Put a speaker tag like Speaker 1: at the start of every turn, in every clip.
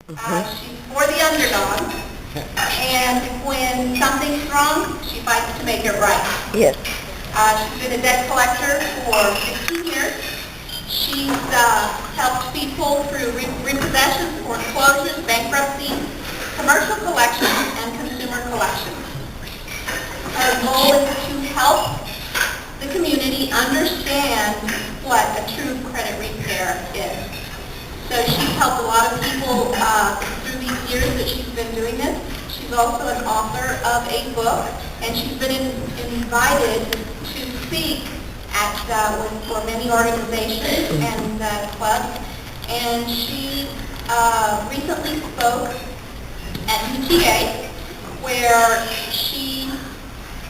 Speaker 1: She's for the underdog, and when something's wrong, she fights to make it right.
Speaker 2: Yes.
Speaker 1: She's been a debt collector for 16 years. She's helped people through repossessions, foreclosures, bankruptcy, commercial collections, and consumer collections. Her goal is to help the community understand what a true credit repair is. So she's helped a lot of people through these years that she's been doing this. She's also an author of a book, and she's been invited to speak at for many organizations and clubs. And she recently spoke at UTA, where she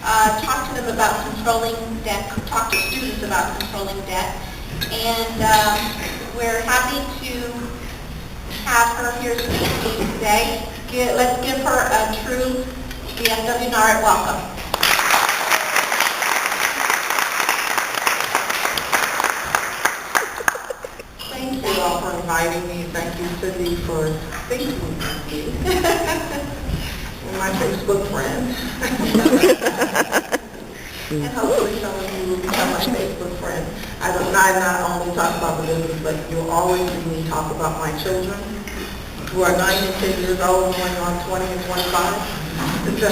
Speaker 1: talked to them about controlling debt, talked to students about controlling debt, and we're happy to have her here speaking today. Let's give her a true BMW NARET welcome.
Speaker 3: Thank you all for inviting me. Thank you, Cindy, for thinking of me. And my Facebook friend. And hopefully some of you will become my Facebook friend. I not only talk about the business, but you'll always see me talk about my children, who are 9 and 10 years old, going on 20 and 25. So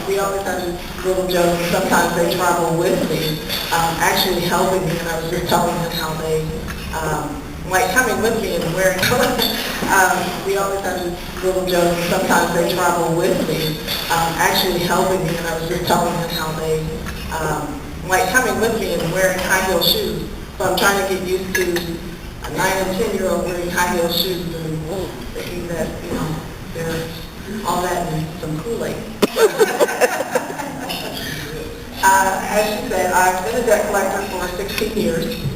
Speaker 3: we always have this little joke, and sometimes they travel with me, actually helping me, and I was just telling them how they, like coming with me and wearing clothes. We always have this little joke, and sometimes they travel with me, actually helping me, and I was just telling them how they, like coming with me and wearing high heel shoes. So I'm trying to get used to a 9 and 10-year-old wearing high heel shoes and thinking that, you know, there's all that and some Kool-Aid. As she said, I've been a debt collector for 16 years.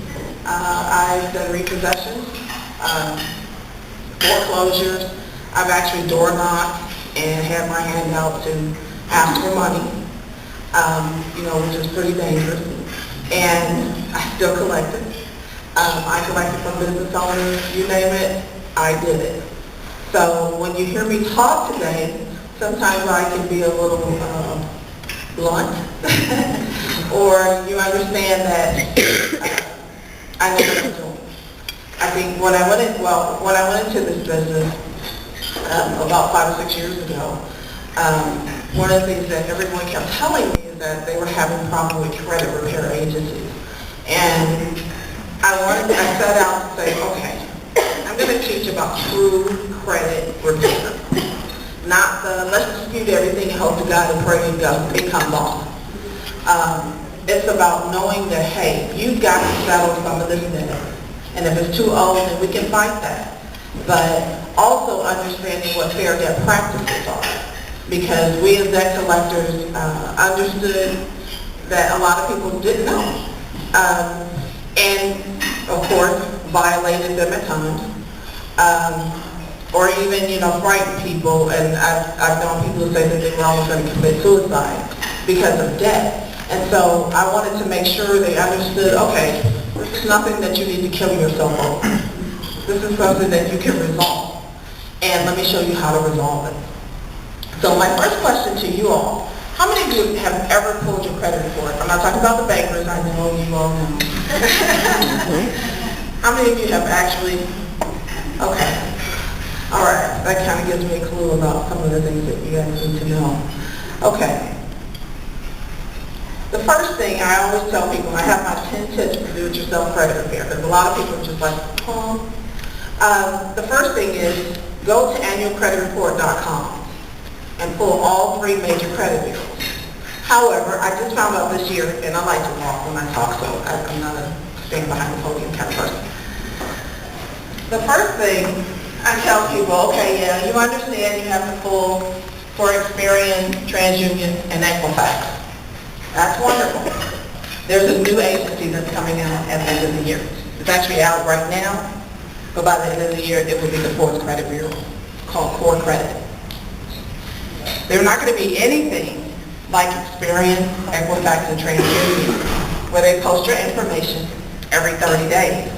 Speaker 3: I've done repossessions, foreclosures. I've actually door knocked and had my hand out to ask for money, you know, which is pretty dangerous. And I still collected. I collected from business owners, you name it, I did it. So when you hear me talk today, sometimes I can be a little blunt, or you understand that I know what I'm doing. I think when I went into this business about 5 or 6 years ago, one of the things that everyone kept telling me is that they were having problems with credit repair agencies. And I set out to say, okay, I'm going to teach about true credit repair. Not the let's dispute everything and hope to God and pray and it comes off. It's about knowing that, hey, you've got to settle some of this debt. And if it's too old, then we can fight that. But also understanding what fair debt practices are. Because we as debt collectors understood that a lot of people didn't know. And, of course, violated them at times. Or even, you know, frighten people. And I've known people who say that they were almost going to commit suicide because of debt. And so I wanted to make sure they understood, okay, this is nothing that you need to kill yourself over. This is something that you can resolve. And let me show you how to resolve it. So my first question to you all, how many of you have ever pulled your credit report? I'm not talking about the bankers, I know you all know. How many of you have actually, okay. All right, that kind of gives me a clue about some of the things that you guys need to know. Okay. The first thing I always tell people, I have my 10 tips to do-it-yourself credit repair, because a lot of people are just like, oh. The first thing is go to annualcreditreport.com and pull all 3 major credit bureaus. However, I just found out this year, and I like to walk when I talk, so I'm not a stand behind the podium kind of person. The first thing I tell people, okay, yeah, you understand you have to pull for Experian, TransUnion, and Equifax. That's wonderful. There's a new agency that's coming out at the end of the year. It's actually out right now, but by the end of the year, it will be the 4th credit bureau called Core Credit. There's not going to be anything like Experian, Equifax, and TransUnion, where they post your information every 30 days.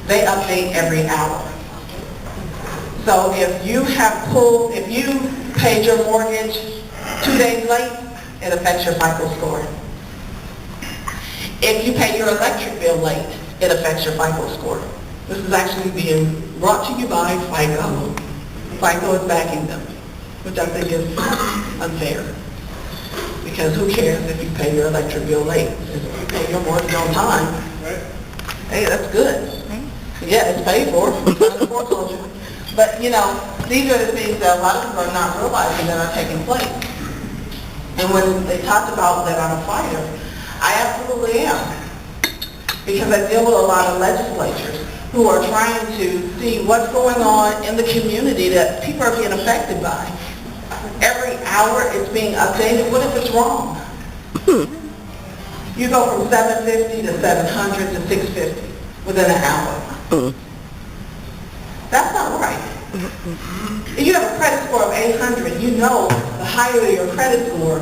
Speaker 3: They update every hour. So if you paid your mortgage 2 days late, it affects your FICO score. If you pay your electric bill late, it affects your FICO score. This is actually being brought to you by FICO. FICO is backing them, which I think is unfair. Because who cares if you pay your electric bill late? If you pay your mortgage on time, hey, that's good. Yeah, it's paid for. It's not a foreclosure. But, you know, these are the things that a lot of people are not realizing that are taking place. And when they talked about that I'm a fighter, I absolutely am. Because I deal with a lot of legislatures who are trying to see what's going on in the community that people are being affected by. Every hour it's being updated. What if it's wrong? You go from 750 to 700 to 650 within an hour. That's not right. If you have a credit score of 800, you know the higher your credit score,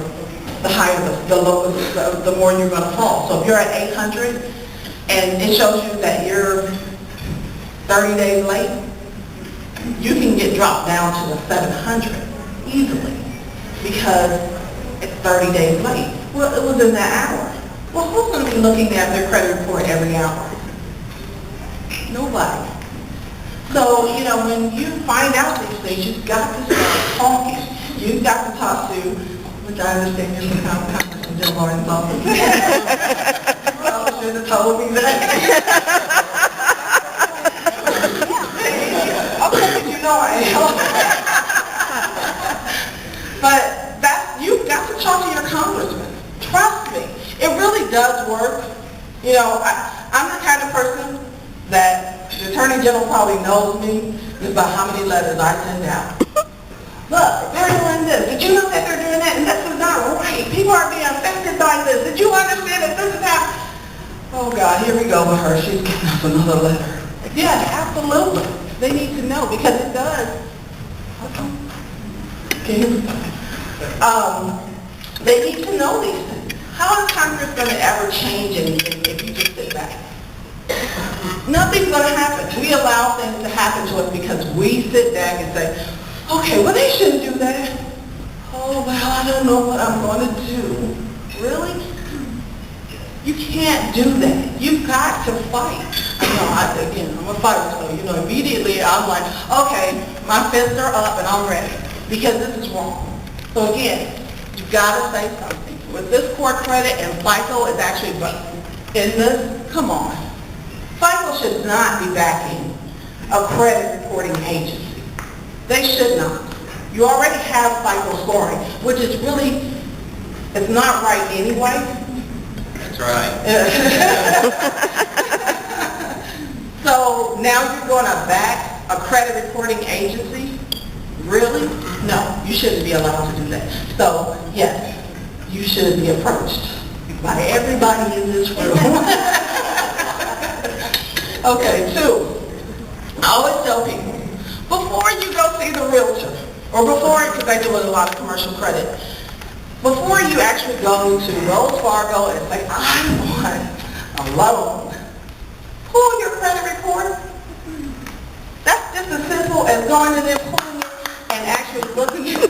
Speaker 3: the higher the more you're going to fall. So if you're at 800 and it shows you that you're 30 days late, you can get dropped down to the 700 easily because it's 30 days late. Well, it was in that hour. Well, who's going to be looking at their credit report every hour? Nobody. So, you know, when you find out these things, you've got to start talking. You've got to talk to, which I understand you're from Congressman Jim Lawrence's office. Well, should have told me that. Okay, you know I am. But you've got to talk to your congressman. Trust me. It really does work. You know, I'm the kind of person that the Attorney General probably knows me is about how many letters I send out. Look, they're doing this. Did you know that they're doing that? And this is not right. People are being affected by this. Did you understand that this is happening? Oh, God, here we go with her. She's getting us another letter. Yeah, absolutely. They need to know because it does. They need to know these things. How is Congress going to ever change anything if you just sit back? Nothing's going to happen. We allow things to happen to us because we sit back and say, okay, well, they shouldn't do that. Oh, well, I don't know what I'm going to do. Really? You can't do that. You've got to fight. I'm a fighter, so, you know, immediately I'm like, okay, my fists are up and I'm ready because this is wrong. So again, you've got to say something. With this core credit and FICO is actually in this, come on. FICO should not be backing a credit reporting agency. They should not. You already have FICO scoring, which is really, it's not right anyway.
Speaker 2: That's right.
Speaker 3: So now you're going to back a credit reporting agency? Really? No, you shouldn't be allowed to do that. So, yes, you should be approached by everybody in this room. Okay, 2, I always tell people, before you go see the realtor, or before, because I deal with a lot of commercial credit, before you actually go to Wells Fargo and say, I want a loan, pull your credit report. That's just as simple as going in there, pulling it, and actually looking at your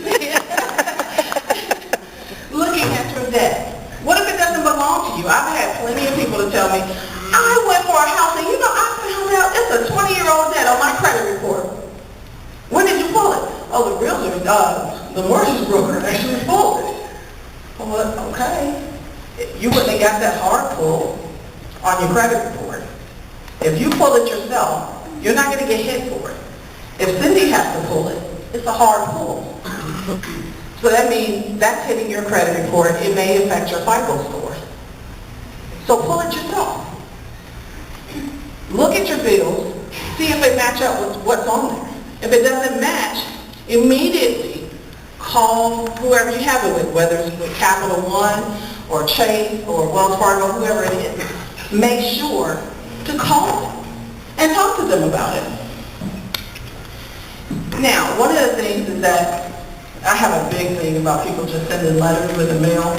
Speaker 3: debt. What if it doesn't belong to you? I've had plenty of people to tell me, I went for a house and I found out it's a 20-year-old debt on my credit report. When did you pull it? Oh, the realtor, the mortgage broker actually pulled it. Well, okay. You wouldn't have got that hard pull on your credit report. If you pull it yourself, you're not going to get hit for it. If Cindy has to pull it, it's a hard pull. So that means that's hitting your credit report. It may affect your FICO score. So pull it yourself. Look at your bills, see if they match up with what's on there. If it doesn't match, immediately call whoever you have it with, whether it's with Capital One or Chase or Wells Fargo, whoever it is. Make sure to call them and talk to them about it. Now, one of the things is that I have a big thing about people just sending letters with the mail.